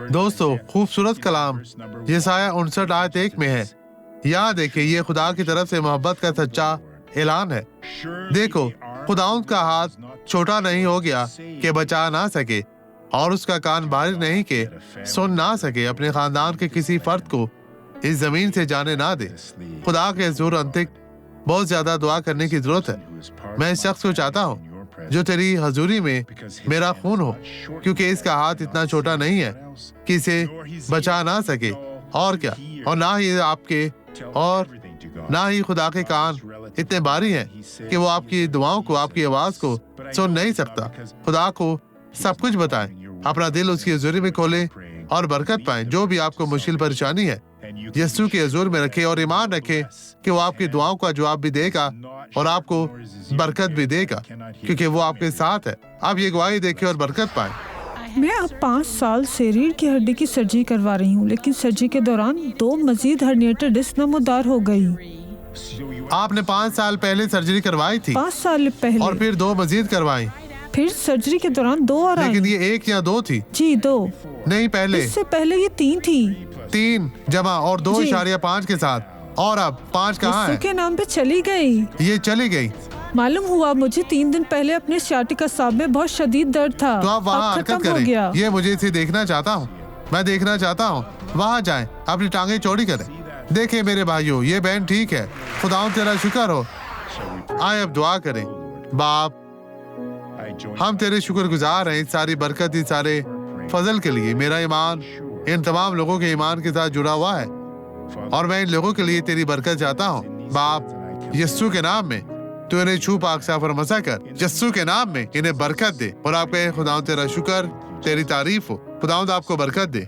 دوستو، خوبصورت کلام یسایہ 59 آیت 1 میں ہے. یہاں دیکھیں، یہ خدا کی طرف سے محبت کا سچا اعلان ہے. دیکھو، خداوند کا ہاتھ چھوٹا نہیں ہو گیا کہ بچا نہ سکے، اور اس کا کان باریک نہیں کہ سن نہ سکے. اپنے خاندان کے کسی فرد کو اس زمین سے جانے نہ دے. خدا کے حضور انتک بہت زیادہ دعا کرنے کی ضرورت ہے. میں اس شخص کو چاہتا ہوں جو تیری حضوری میں میرا خون ہو، کیونکہ اس کا ہاتھ اتنا چھوٹا نہیں ہے کہ اسے بچا نہ سکے. اور کیا، اور نہ ہی آپ کے اور نہ ہی خدا کے کان اتنے باری ہیں کہ وہ آپ کی دعاؤں کو، آپ کی آواز کو سن نہیں سکتا. خدا کو سب کچھ بتائیں، اپنا دل اس کی حضوری میں کھولیں اور برکت پائیں. جو بھی آپ کو مشکل پریشانی ہے، یسوع کے حضور میں رکھیں اور ایمان رکھیں کہ وہ آپ کی دعاؤں کا جواب بھی دے گا اور آپ کو برکت بھی دے گا، کیونکہ وہ آپ کے ساتھ ہے. آپ یہ گواہی دیکھیں اور برکت پائیں. میں اب 5 سال سے ریڑھ کی ہڈی کی سرجری کروا رہی ہوں، لیکن سرجری کے دوران 2 مزید ہرنیٹڈ ڈسک نمودار ہو گئی. آپ نے 5 سال پہلے سرجری کروائی تھی 5 سال پہلے، اور پھر 2 مزید کروائی. پھر سرجری کے دوران 2 اور آئیں. لیکن یہ 1 یا 2 تھی؟ جی 2. نہیں، پہلے اس سے پہلے یہ 3 تھی. 3 جمع اور 2.5 کے ساتھ. اور اب 5 کہاں ہے؟ یسوع کے نام پہ چلی گئی. یہ چلی گئی. معلوم ہوا مجھے 3 دن پہلے اپنے سیاٹک اعصاب میں بہت شدید درد تھا. تو آپ وہاں اب حرکت ختم ہو کریں. گیا. یہ مجھے اسے دیکھنا چاہتا ہوں. میں دیکھنا چاہتا ہوں. وہاں جائیں، اپنی ٹانگیں چوڑی کریں. دیکھیں میرے بھائیوں، یہ بینڈ ٹھیک ہے. خداوند تیرا شکر ہو. آئے اب دعا کریں. باپ، ہم تیرے شکر گزار ہیں اس ساری برکت، اس سارے فضل کے لیے. میرا ایمان ان تمام لوگوں کے ایمان کے ساتھ جڑا ہوا ہے، اور میں ان لوگوں کے لیے تیری برکت چاہتا ہوں. باپ، یسوع کے نام میں تو انہیں چھو پاک صاف اور مسح کر. یسوع کے نام میں انہیں برکت دے. اور آپ کہیں خداوند تیرا شکر، تیری تعریف ہو. خداوند آپ کو برکت دے.